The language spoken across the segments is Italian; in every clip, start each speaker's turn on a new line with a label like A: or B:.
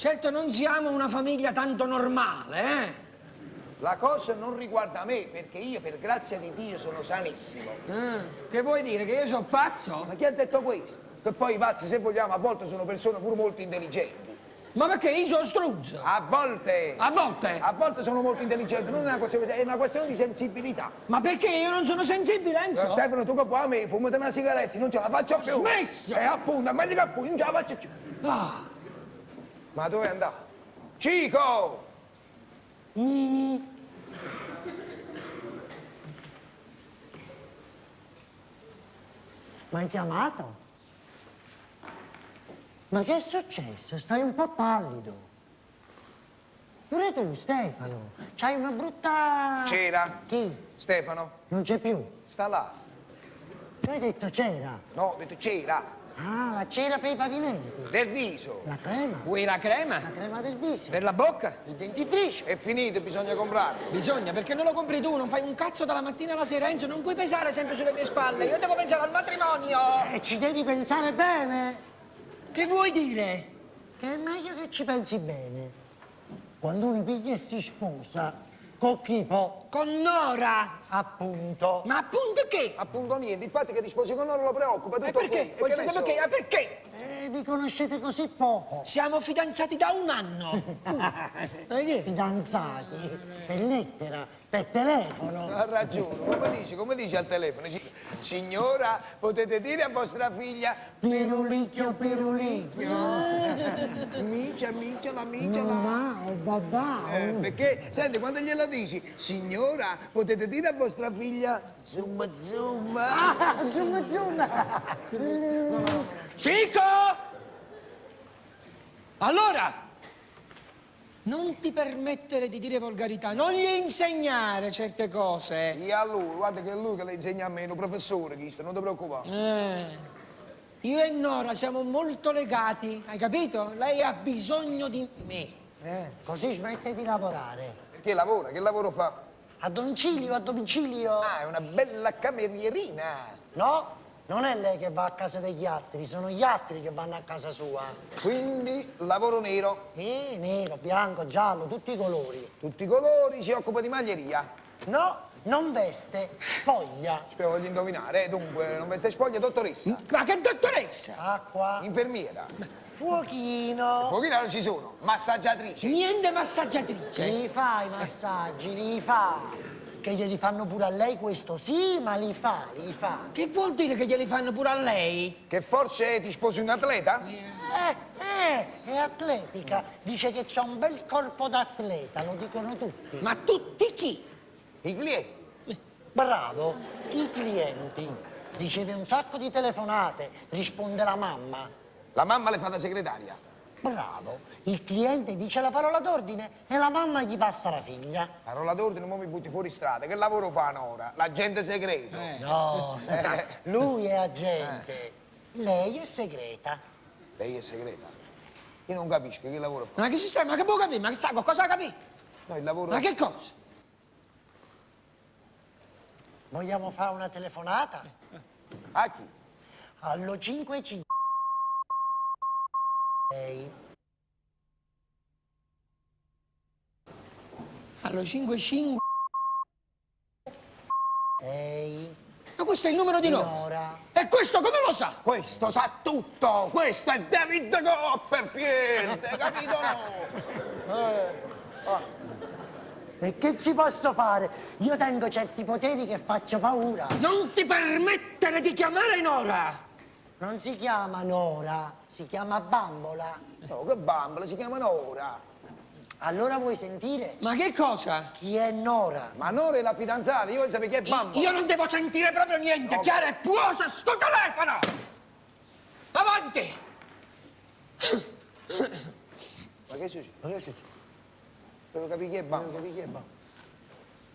A: Certo non siamo una famiglia tanto normale, eh?
B: La cosa non riguarda me, perché io, per grazia di Dio, sono sanissimo.
A: Che vuoi dire? Che io sono pazzo?
B: Ma chi ha detto questo? Che poi i pazzi, se vogliamo, a volte sono persone pure molto intelligenti.
A: Ma perché io sono struzzo?
B: A volte!
A: A volte?
B: A volte sono molto intelligenti, non è una questione, è una questione di sensibilità.
A: Ma perché io non sono sensibile, Enzo?
B: Stefano, tu che puoi a me, fumate una sigaretta, non ce la faccio più.
A: Smesso!
B: E appunto, meglio che poi, non ce la faccio più.
A: Ah,
B: Ma dove è andato? Cico!
A: Nini.
C: Mi hai chiamato? Ma che è successo? Stai un po' pallido. Pure tu, Stefano, c'hai una brutta...
B: C'era?
C: Chi?
B: Stefano?
C: Non c'è più.
B: Sta là.
C: Tu hai detto c'era.
B: No, ho detto c'era.
C: Ah, la cera per i pavimenti.
B: Del viso.
C: La crema.
A: Vuoi la crema?
C: La crema del viso.
A: Per la bocca?
C: Il dentifricio.
B: È finito, bisogna comprarlo.
A: Bisogna, perché non lo compri tu, non fai un cazzo dalla mattina alla sera, Enzo, non puoi pesare sempre sulle mie spalle, io devo pensare al matrimonio!
C: E ci devi pensare bene.
A: Che vuoi dire?
C: Che è meglio che ci pensi bene. Quando uno piglia e si sposa, con chi può?
A: Con Nora!
C: Appunto.
A: Ma appunto che?
B: Appunto niente, infatti che ti sposi con loro lo preoccupa, tutto
A: E perché?
B: qui.
A: Vuoi
B: che ne
A: sapere perché?
B: so?
A: Perché?
C: Vi conoscete così poco.
A: Siamo fidanzati da un anno.
C: Fidanzati, per lettera, per telefono.
B: Ha ragione, come dici al telefono? Signora, potete dire a vostra figlia
C: Pirulicchio, pirulicchio.
B: micia, la
C: Mamma, babà.
B: perché, senti, quando glielo dici, signora, potete dire a vostra figlia zumba zumba.
C: Ah, zoom, zoom.
A: Cico! Allora, non ti permettere di dire volgarità, non gli insegnare certe cose.
B: E a lui, guarda che è lui che le insegna a me, è un professore, questo, non ti preoccupare.
A: Io e Nora siamo molto legati, hai capito? Lei ha bisogno di me.
C: Così smette di lavorare.
B: Che lavora? Che lavoro fa?
C: A domicilio, a domicilio.
B: Ah, è una bella camerierina.
C: No, non è lei che va a casa degli altri, sono gli altri che vanno a casa sua.
B: Quindi lavoro nero.
C: Nero, bianco, giallo, tutti i colori.
B: Tutti i colori, si occupa di maglieria.
C: No, non veste, spoglia.
B: Spero voglio indovinare, dunque, non veste spoglia, dottoressa.
A: Ma che dottoressa?
C: Acqua,
B: Infermiera.
C: fuochino.
B: Fuochino ci sono. Massaggiatrice.
A: Niente massaggiatrice.
C: Li fa i massaggi, li fa. Che glieli fanno pure a lei questo, sì, ma li fa, li fa.
A: Che vuol dire che glieli fanno pure a lei?
B: Che forse ti sposi un atleta?
C: È atletica. Dice che c'ha un bel corpo d'atleta, lo dicono tutti.
A: Ma tutti chi?
B: I clienti.
C: Bravo, i clienti. Riceve un sacco di telefonate, risponde la mamma.
B: La mamma le fa da segretaria.
C: Bravo, il cliente dice la parola d'ordine e la mamma gli passa la figlia.
B: Parola d'ordine, non mi butti fuori strada. Che lavoro fanno ora? L'agente segreto.
C: No, lui è agente, lei è segreta.
B: Lei è segreta. Io non capisco che lavoro fa.
A: Ma che si sa? Ma che può capire? Ma che sa? Cosa capì?
B: No, il lavoro...
A: Ma che cosa?
C: Vogliamo fare una telefonata?
B: A chi?
C: Allo 5-5.
A: Allo 55.
C: Ehi,
A: Ma questo è il numero di Nora.
C: Nora.
A: E questo come lo sa?
B: Questo sa tutto! Questo è David Copperfield! Capito no?
C: E che ci posso fare? Io tengo certi poteri che faccio paura.
A: Non ti permettere di chiamare Nora!
C: Non si chiama Nora, si chiama Bambola.
B: No, che bambola, si chiama Nora.
C: Allora vuoi sentire
A: Ma che cosa?
C: chi è Nora?
B: Ma Nora è la fidanzata, io voglio sapere chi è bambola.
A: Io non devo sentire proprio niente,
B: No.
A: chiaro e puosa sto telefono! Avanti!
B: Ma che succede?
C: Ma che succede?
B: Devo capire chi è bambola.
C: Chi è Bambola?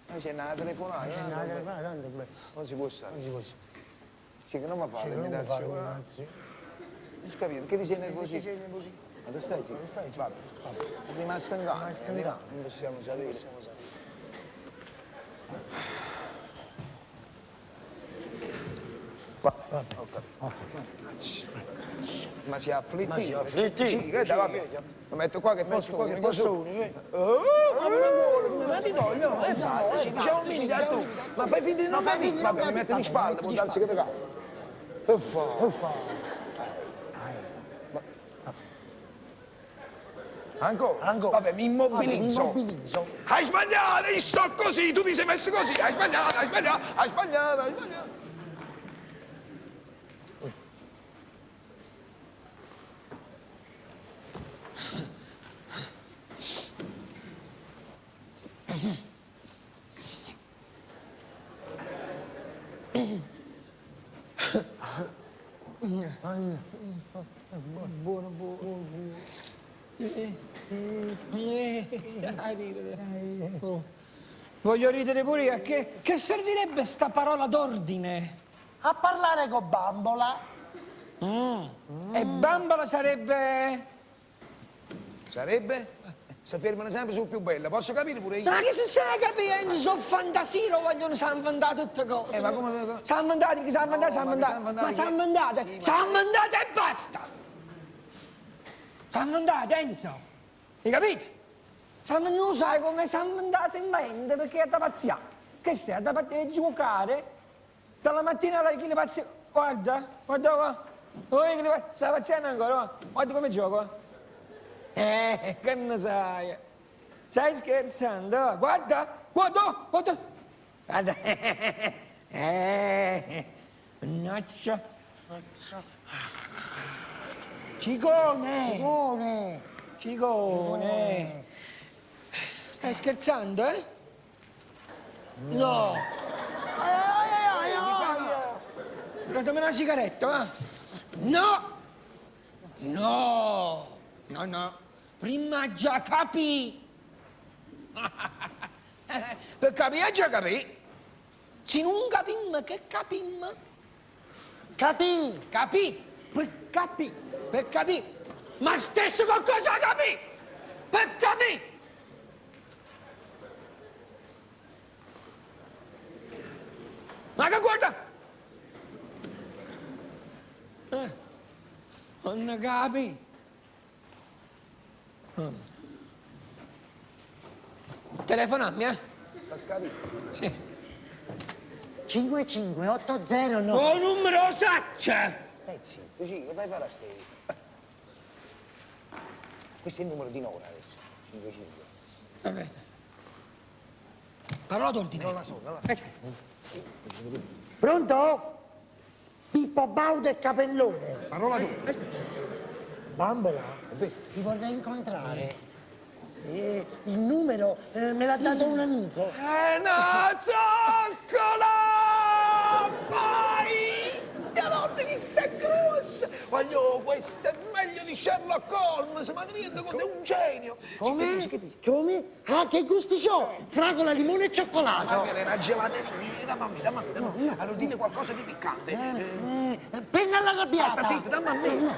B: Ma c'è una telefonata, non si può stare.
C: Non si può sapere.
B: Cioè, che non mi fa
C: Sì, non mi fa
B: l'imitazione.
C: l'imitazione.
B: Non ho capito, perché ti sei nervosito?
C: Sei nervosito?
B: Ma tu stai zitto?
C: Stai zitto.
B: Vabbè. È rimasto in gamba,
C: Rimasto in gamba.
B: non possiamo sapere. Va, ho capito. Mannaggia. Ma si è afflittito.
C: Ma si è afflittito.
B: Sì, che dai, vabbè. Lo metto qua che posto
C: qua che
B: unico
C: posto
B: su.
C: unico.
B: Oh, ma me la vuole, come ma ti voglio? No, basta, ci diciamo un minimo a tu. Ma fai finta di non capire. Vabbè, mi mette di spalle, può darsi che te capi. Che fa? Ancora? Vabbè, mi immobilizzo. Hai sbagliato, io sto così, tu ti sei messo così. Hai sbagliato, hai sbagliato, hai sbagliato, hai sbagliato.
A: Buono. Sai ridere. Oh. Voglio ridere pure io. Che servirebbe sta parola d'ordine?
C: A parlare con Bambola.
A: E bambola sarebbe...
B: Sarebbe? Si fermano sempre sul più bello, posso capire pure io?
A: Ma che se sai capire, sono fantasie, lo vogliono s'inventare tutte cose.
B: Ma come...
A: S'inventate,
B: ma s'inventate che-
A: s'inventate e basta. S'inventate, Enzo. Hai capito? Non sai come s'inventare, si inventa, perché è da pazziare. Che stai, da giocare? Dalla mattina alla chi le pazzi... Guarda qua. Stai pazziando ancora? Guarda come gioco. Che ne sai? Stai scherzando? Guarda. Guarda. Mannaggia. Cicone. Stai scherzando, eh? No. Datemi una sigaretta, va? No. Prima già capì. Per capire già capì. Se non capimmo, che capimmo?
C: Capì.
A: Capì. Per capì. Ma stesso qualcosa capì. Per capì. Ma che guarda. Non capi. Telefonami, eh?
B: Per capire.
A: Sì.
C: 5580
A: Oh, numero saccia!
B: Stai zitto, sì, che fai fare a ste? Questo è il numero di Nora adesso, 55.
A: Vabbè. Parola d'ordine.
B: Non la so.
C: Pronto? Pippo Baudo e Capellone.
B: Parola tu.
C: Bambola, ti vorrei incontrare. Il numero me l'ha dato un amico.
B: Una zoccola! Vai! Madonna, che sta grossa! Voglio, questo è meglio di Sherlock Holmes, ma ti rendo conto, è un genio!
C: Come? Ah, che gusti c'ho? Fragola, limone e cioccolato.
B: Magari una gelateria, dammi. Allora dille qualcosa di piccante.
C: Penna all'arrabbiata.
B: Sta zitta, dammi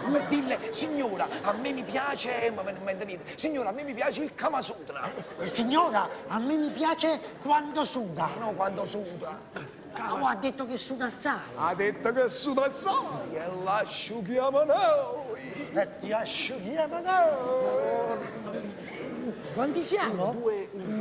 B: a me. Dille, signora, a me mi piace, ma non mente niente. Signora, a me mi piace il Kama Sutra.
C: Signora, a me mi piace quando suda.
B: No, quando suda.
C: Ha detto che suda assai.
B: Ha detto che suda assai e l'asciughiamo noi.
C: Ti asciughiamo noi. Quanti siamo?
B: 2, 1,